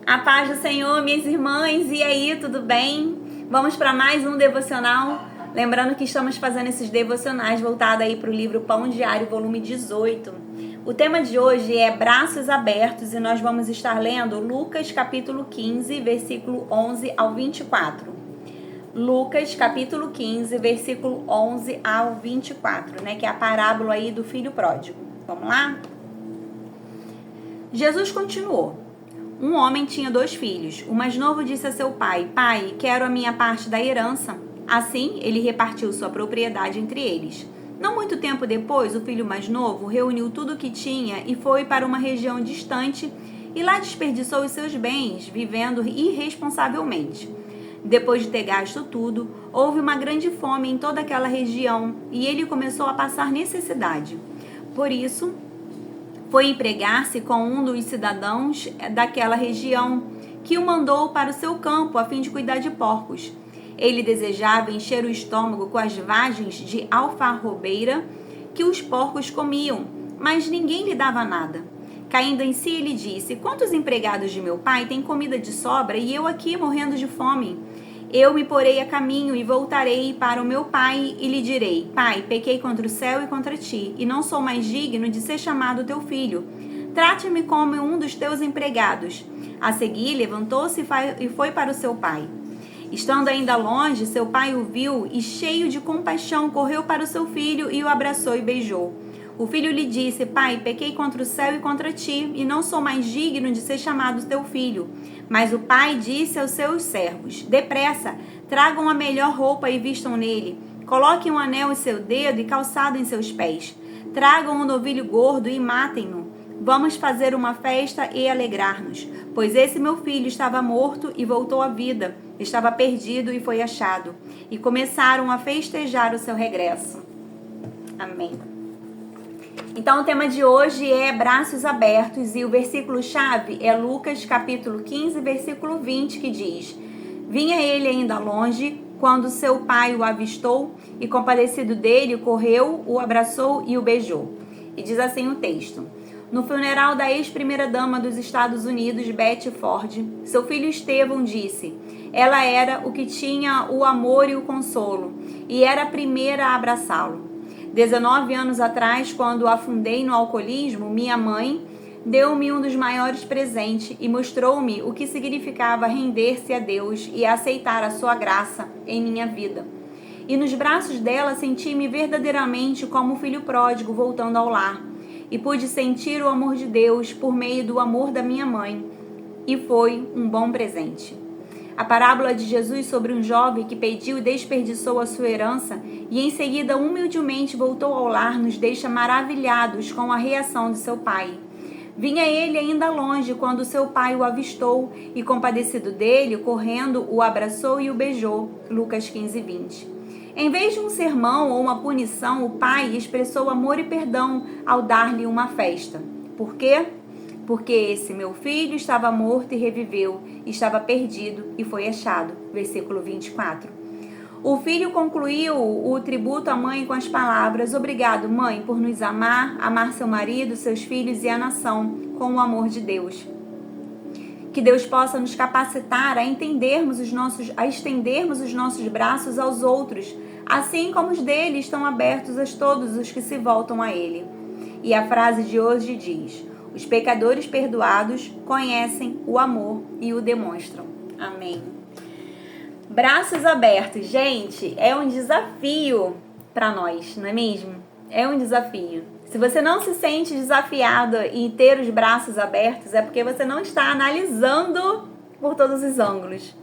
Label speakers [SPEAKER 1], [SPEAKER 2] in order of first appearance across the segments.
[SPEAKER 1] A paz do Senhor, minhas irmãs, e aí, tudo bem? Vamos para mais um devocional. Lembrando que estamos fazendo esses devocionais voltados aí para o livro Pão Diário, volume 18. O tema de hoje é braços abertos e nós vamos estar lendo Lucas capítulo 15, versículo 11 ao 24. Lucas capítulo 15, versículo 11 ao 24, que é a parábola aí do filho pródigo. Vamos lá? Jesus continuou. Um homem tinha 2 filhos. O mais novo disse a seu pai: Pai, quero a minha parte da herança. Assim, ele repartiu sua propriedade entre eles. Não muito tempo depois, o filho mais novo reuniu tudo o que tinha e foi para uma região distante e lá desperdiçou os seus bens, vivendo irresponsavelmente. Depois de ter gasto tudo, houve uma grande fome em toda aquela região e ele começou a passar necessidade. Por isso, foi empregar-se com um dos cidadãos daquela região, que o mandou para o seu campo a fim de cuidar de porcos. Ele desejava encher o estômago com as vagens de alfarrobeira que os porcos comiam, mas ninguém lhe dava nada. Caindo em si, ele disse: Quantos empregados de meu pai têm comida de sobra e eu aqui morrendo de fome? Eu me porei a caminho e voltarei para o meu pai e lhe direi: Pai, pequei contra o céu e contra ti, e não sou mais digno de ser chamado teu filho. Trate-me como um dos teus empregados. A seguir, levantou-se e foi para o seu pai. Estando ainda longe, seu pai o viu e, cheio de compaixão, correu para o seu filho e o abraçou e beijou. O filho lhe disse: Pai, pequei contra o céu e contra ti, e não sou mais digno de ser chamado teu filho. Mas o pai disse aos seus servos: Depressa, tragam a melhor roupa e vistam nele. Coloquem um anel em seu dedo e calçado em seus pés. Tragam um novilho gordo e matem-no. Vamos fazer uma festa e alegrar-nos. Pois esse meu filho estava morto e voltou à vida. Estava perdido e foi achado. E começaram a festejar o seu regresso. Amém. Então o tema de hoje é braços abertos e o versículo-chave é Lucas capítulo 15, versículo 20, que diz: Vinha ele ainda longe, quando seu pai o avistou e compadecido dele, correu, o abraçou e o beijou. E diz assim o texto: No funeral da ex-primeira-dama dos Estados Unidos, Betty Ford, seu filho Estevão disse: Ela era o que tinha o amor e o consolo, e era a primeira a abraçá-lo. 19 anos atrás, quando afundei no alcoolismo, minha mãe deu-me um dos maiores presentes e mostrou-me o que significava render-se a Deus e aceitar a sua graça em minha vida. E nos braços dela senti-me verdadeiramente como um filho pródigo voltando ao lar. E pude sentir o amor de Deus por meio do amor da minha mãe. E foi um bom presente. A parábola de Jesus sobre um jovem que pediu e desperdiçou a sua herança e em seguida humildemente voltou ao lar nos deixa maravilhados com a reação de seu pai. Vinha ele ainda longe quando seu pai o avistou e, compadecido dele, correndo, o abraçou e o beijou. Lucas 15, 20. Em vez de um sermão ou uma punição, o pai expressou amor e perdão ao dar-lhe uma festa. Por quê? Porque esse meu filho estava morto e reviveu, estava perdido e foi achado. Versículo 24. O filho concluiu o tributo à mãe com as palavras: Obrigado, mãe, por nos amar, amar seu marido, seus filhos e a nação, com o amor de Deus. Que Deus possa nos capacitar a estendermos os nossos braços aos outros, assim como os dele estão abertos a todos os que se voltam a ele. E a frase de hoje diz: Os pecadores perdoados conhecem o amor e o demonstram. Amém. Braços abertos, gente, é um desafio para nós, não é mesmo? É um desafio. Se você não se sente desafiado em ter os braços abertos, é porque você não está analisando por todos os ângulos.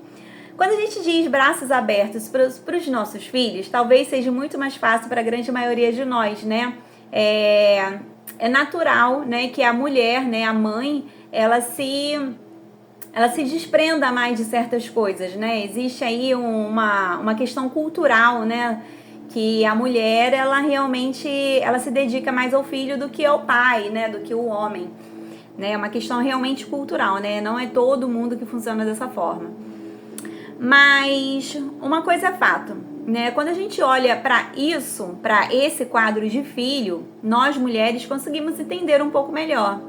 [SPEAKER 1] Quando a gente diz braços abertos para os nossos filhos, talvez seja muito mais fácil para a grande maioria de nós, né? É natural, né, que a mulher, né, a mãe, ela se desprenda mais de certas coisas, né? Existe aí uma questão cultural, né, que a mulher, ela realmente, ela se dedica mais ao filho do que ao pai, né, do que o homem, né? É uma questão realmente cultural, né? Não é todo mundo que funciona dessa forma. Mas uma coisa é fato, né? Quando a gente olha para esse quadro de filho, nós mulheres conseguimos entender um pouco melhor.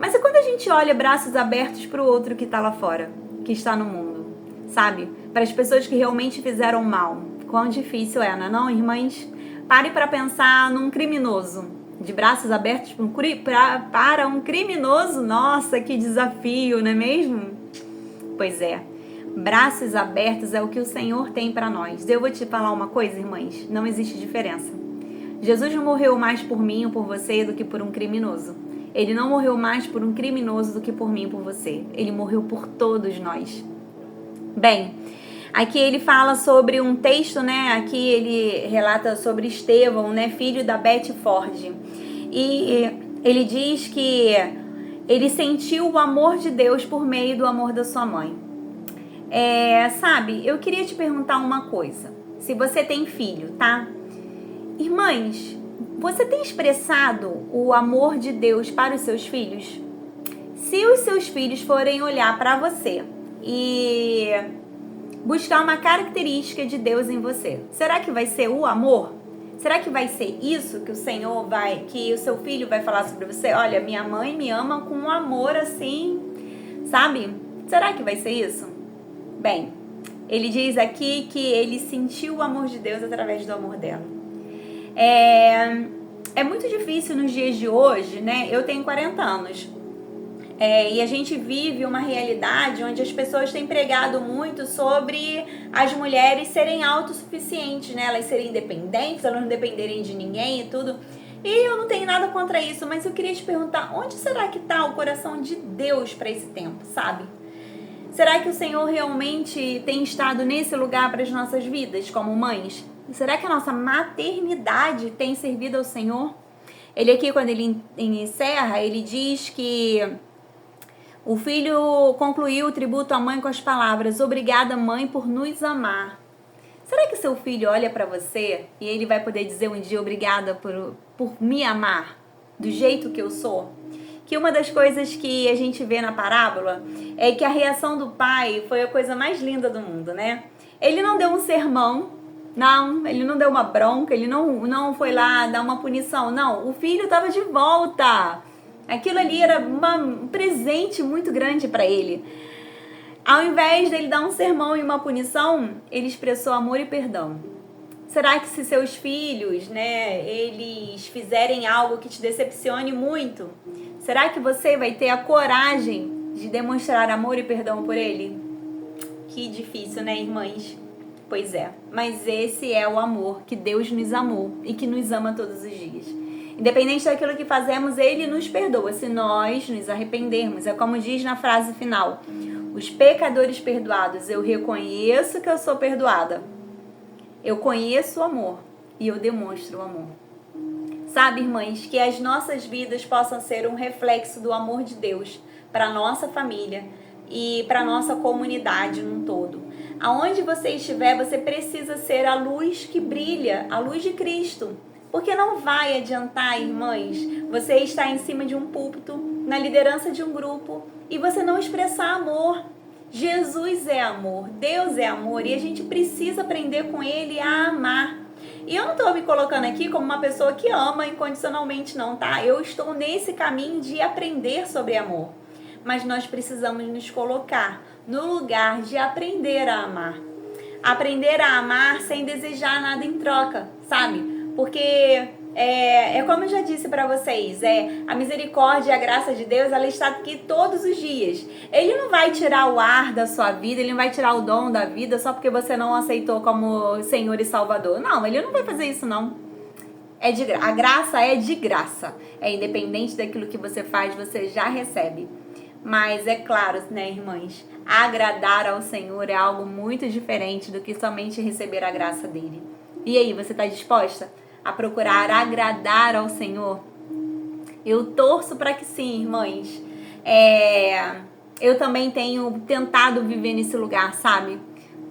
[SPEAKER 1] Mas é quando a gente olha braços abertos para o outro que está lá fora, que está no mundo, sabe? Para as pessoas que realmente fizeram mal. Quão difícil é, não é não, irmãs? Pare para pensar num criminoso. De braços abertos para um criminoso. Nossa, que desafio, não é mesmo? Pois é. Braços abertos é o que o Senhor tem para nós. Eu vou te falar uma coisa, irmãs. Não existe diferença. Jesus não morreu mais por mim ou por você do que por um criminoso. Ele não morreu mais por um criminoso do que por mim e por você. Ele morreu por todos nós. Bem, aqui ele fala sobre um texto, né? Aqui ele relata sobre Estevão, né? Filho da Betty Ford. E ele diz que ele sentiu o amor de Deus por meio do amor da sua mãe. Sabe, eu queria te perguntar uma coisa. Se você tem filho, tá? Irmãs, você tem expressado o amor de Deus para os seus filhos? Se os seus filhos forem olhar para você e buscar uma característica de Deus em você, será que vai ser o amor? Será que vai ser isso que que o seu filho vai falar sobre você? Olha, minha mãe me ama com um amor assim, sabe? Será que vai ser isso? Bem, ele diz aqui que ele sentiu o amor de Deus através do amor dela. É muito difícil nos dias de hoje, né? Eu tenho 40 anos. E a gente vive uma realidade onde as pessoas têm pregado muito sobre as mulheres serem autossuficientes, né? Elas serem independentes, elas não dependerem de ninguém e tudo. E eu não tenho nada contra isso, mas eu queria te perguntar, onde será que está o coração de Deus para esse tempo, sabe? Será que o Senhor realmente tem estado nesse lugar para as nossas vidas como mães? Será que a nossa maternidade tem servido ao Senhor? Ele aqui, quando ele encerra, ele diz que o filho concluiu o tributo à mãe com as palavras: obrigada, mãe, por nos amar. Será que seu filho olha para você e ele vai poder dizer um dia obrigada por me amar do jeito que eu sou? Que uma das coisas que a gente vê na parábola é que a reação do pai foi a coisa mais linda do mundo, né? Ele não deu um sermão, não, ele não deu uma bronca, ele não foi lá dar uma punição, não. O filho estava de volta. Aquilo ali era um presente muito grande para ele. Ao invés dele dar um sermão e uma punição, ele expressou amor e perdão. Será que se seus filhos, né, eles fizerem algo que te decepcione muito, será que você vai ter a coragem de demonstrar amor e perdão por ele? Que difícil, né, irmãs? Pois é, mas esse é o amor que Deus nos amou e que nos ama todos os dias. Independente daquilo que fazemos, Ele nos perdoa se nós nos arrependermos. É como diz na frase final: os pecadores perdoados, eu reconheço que eu sou perdoada. Eu conheço o amor e eu demonstro o amor. Sabe, irmãs, que as nossas vidas possam ser um reflexo do amor de Deus para a nossa família e para a nossa comunidade num todo. Aonde você estiver, você precisa ser a luz que brilha, a luz de Cristo. Porque não vai adiantar, irmãs, você estar em cima de um púlpito, na liderança de um grupo, e você não expressar amor. Jesus é amor, Deus é amor, e a gente precisa aprender com Ele a amar. E eu não estou me colocando aqui como uma pessoa que ama incondicionalmente, não, tá? Eu estou nesse caminho de aprender sobre amor. Mas nós precisamos nos colocar no lugar de aprender a amar. Aprender a amar sem desejar nada em troca, sabe? Porque como eu já disse para vocês, a misericórdia e a graça de Deus, ela está aqui todos os dias. Ele não vai tirar o ar da sua vida, ele não vai tirar o dom da vida só porque você não aceitou como Senhor e Salvador. Não, ele não vai fazer isso, não. A graça é de graça. É independente daquilo que você faz, você já recebe. Mas é claro, né, irmãs, agradar ao Senhor é algo muito diferente do que somente receber a graça dele. E aí, você está disposta a procurar agradar ao Senhor? Eu torço para que sim, irmãs. Eu também tenho tentado viver nesse lugar, sabe?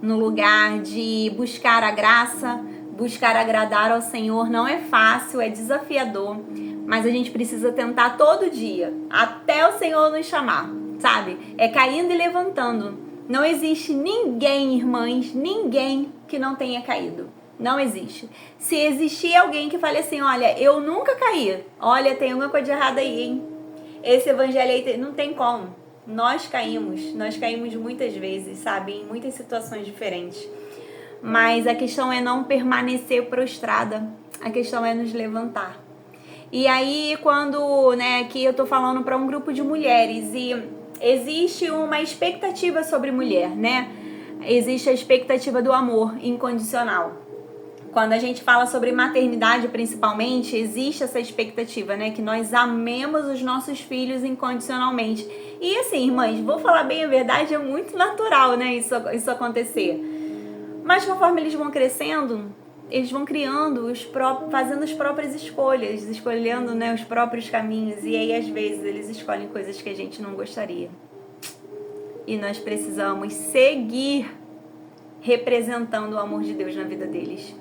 [SPEAKER 1] No lugar de buscar a graça, buscar agradar ao Senhor. Não é fácil, é desafiador, mas a gente precisa tentar todo dia, até o Senhor nos chamar, sabe? É caindo e levantando. Não existe ninguém, irmãs, ninguém que não tenha caído. Não existe. Se existir alguém que fale assim, olha, eu nunca caí. Olha, tem alguma coisa de errada aí, hein? esse evangelho aí não tem como. Nós caímos muitas vezes, sabe? Em muitas situações diferentes. Mas a questão é não permanecer prostrada. A questão é nos levantar. E aí, quando, aqui eu tô falando para um grupo de mulheres e existe uma expectativa sobre mulher, Existe a expectativa do amor incondicional. Quando a gente fala sobre maternidade, principalmente, existe essa expectativa, que nós amemos os nossos filhos incondicionalmente. E assim, irmãs, vou falar bem a verdade, é muito natural, isso acontecer. Mas conforme eles vão crescendo, eles vão criando, fazendo as próprias escolhas, escolhendo, os próprios caminhos. E aí, às vezes, eles escolhem coisas que a gente não gostaria. E nós precisamos seguir representando o amor de Deus na vida deles.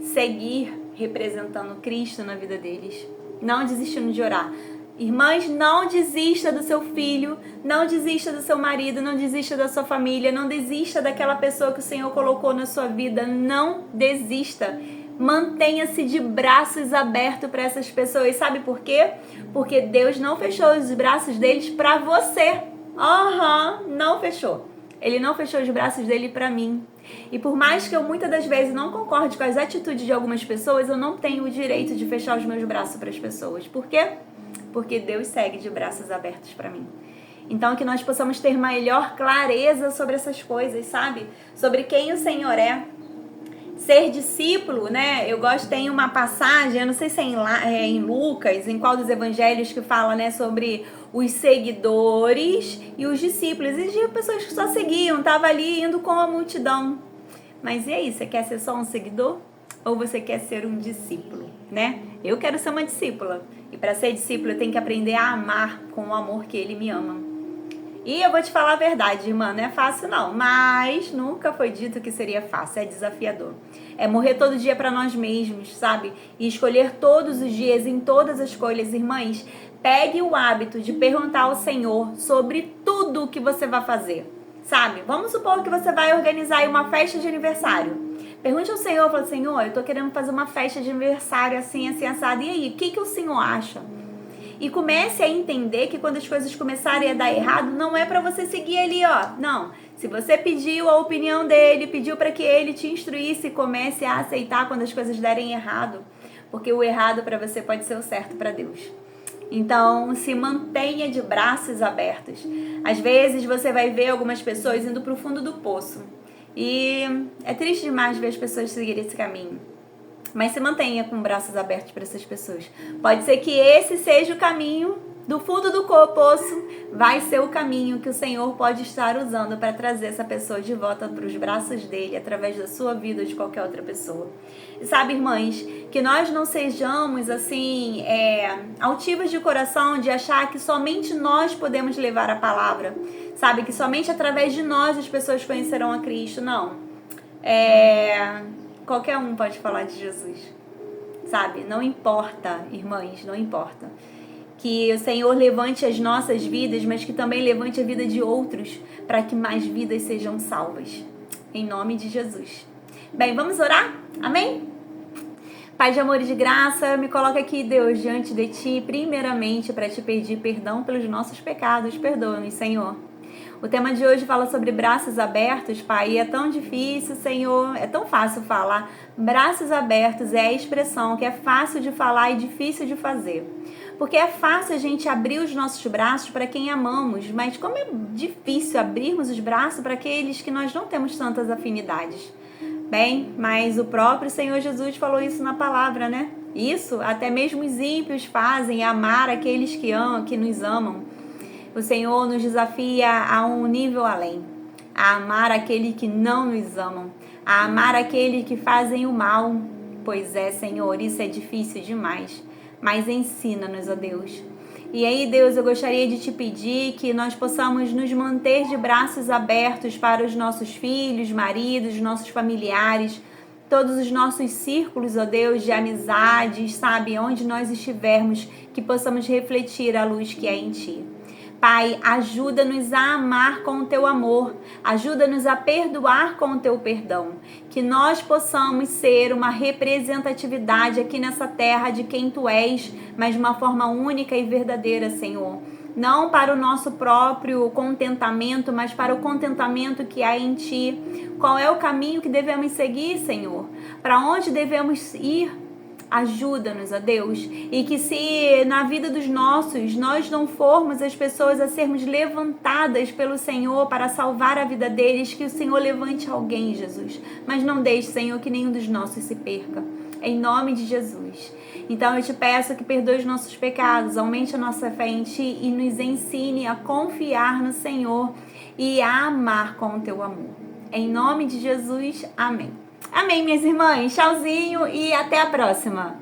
[SPEAKER 1] Seguir representando Cristo na vida deles. Não desistindo de orar. Irmãs, não desista do seu filho, não desista do seu marido, não desista da sua família, não desista daquela pessoa que o Senhor colocou na sua vida. Não desista. Mantenha-se de braços abertos para essas pessoas. Sabe por quê? Porque Deus não fechou os braços deles para você. Não fechou. Ele não fechou os braços dele para mim. E por mais que eu muitas das vezes não concorde com as atitudes de algumas pessoas, eu não tenho o direito de fechar os meus braços para as pessoas. Por quê? Porque Deus segue de braços abertos para mim. Então, que nós possamos ter maior clareza sobre essas coisas, sabe? Sobre quem o Senhor é. Ser discípulo, tem uma passagem, eu não sei se é em Lucas, em qual dos evangelhos que fala, sobre os seguidores e os discípulos. Existiam pessoas que só seguiam, estavam ali indo com a multidão. Mas e aí, você quer ser só um seguidor? Ou você quer ser um discípulo, Eu quero ser uma discípula. E para ser discípula, eu tenho que aprender a amar com o amor que Ele me ama. E eu vou te falar a verdade, irmã, não é fácil não, mas nunca foi dito que seria fácil, é desafiador. É morrer todo dia para nós mesmos, sabe? E escolher todos os dias, em todas as escolhas, irmãs, pegue o hábito de perguntar ao Senhor sobre tudo o que você vai fazer, sabe? Vamos supor que você vai organizar aí uma festa de aniversário. Pergunte ao Senhor, fala, Senhor, eu tô querendo fazer uma festa de aniversário assim, assim, assado. E aí, o que o Senhor acha? E comece a entender que quando as coisas começarem a dar errado, não é para você seguir ali, Não. Se você pediu a opinião dele, pediu para que ele te instruísse, comece a aceitar quando as coisas derem errado. Porque o errado para você pode ser o certo para Deus. Então, se mantenha de braços abertos. Às vezes você vai ver algumas pessoas indo para o fundo do poço. E é triste demais ver as pessoas seguirem esse caminho. Mas se mantenha com braços abertos para essas pessoas. Pode ser que esse seja o caminho do fundo do poço. Vai ser o caminho que o Senhor pode estar usando para trazer essa pessoa de volta para os braços dele, através da sua vida ou de qualquer outra pessoa. E sabe, irmãs, que nós não sejamos assim, altivas de coração de achar que somente nós podemos levar a palavra. Sabe, que somente através de nós as pessoas conhecerão a Cristo. Não. Qualquer um pode falar de Jesus, sabe? Não importa, irmãs, não importa. Que o Senhor levante as nossas vidas, mas que também levante a vida de outros, para que mais vidas sejam salvas. Em nome de Jesus. Bem, vamos orar? Amém? Pai de amor e de graça, eu me coloco aqui, Deus, diante de Ti, primeiramente para Te pedir perdão pelos nossos pecados. Perdoa-nos, Senhor. O tema de hoje fala sobre braços abertos, Pai, e é tão difícil, Senhor, é tão fácil falar. Braços abertos é a expressão que é fácil de falar e difícil de fazer. Porque é fácil a gente abrir os nossos braços para quem amamos, mas como é difícil abrirmos os braços para aqueles que nós não temos tantas afinidades. Bem, mas o próprio Senhor Jesus falou isso na palavra, Isso até mesmo os ímpios fazem, amar aqueles que amam, que nos amam. O Senhor nos desafia a um nível além, a amar aquele que não nos amam, a amar aquele que fazem o mal. Pois é, Senhor, isso é difícil demais, mas ensina-nos, ó Deus. E aí, Deus, eu gostaria de Te pedir que nós possamos nos manter de braços abertos para os nossos filhos, maridos, nossos familiares, todos os nossos círculos, ó Deus, de amizades, sabe, onde nós estivermos, que possamos refletir a luz que é em Ti. Pai, ajuda-nos a amar com o teu amor, ajuda-nos a perdoar com o teu perdão, que nós possamos ser uma representatividade aqui nessa terra de quem tu és, mas de uma forma única e verdadeira, Senhor. Não para o nosso próprio contentamento, mas para o contentamento que há em ti. Qual é o caminho que devemos seguir, Senhor? Para onde devemos ir? Ajuda-nos, ó Deus, e que se na vida dos nossos nós não formos as pessoas a sermos levantadas pelo Senhor para salvar a vida deles, que o Senhor levante alguém, Jesus, mas não deixe, Senhor, que nenhum dos nossos se perca, em nome de Jesus. Então eu te peço que perdoe os nossos pecados, aumente a nossa fé em ti e nos ensine a confiar no Senhor e a amar com o teu amor. Em nome de Jesus, amém. Amém, minhas irmãs. Tchauzinho e até a próxima.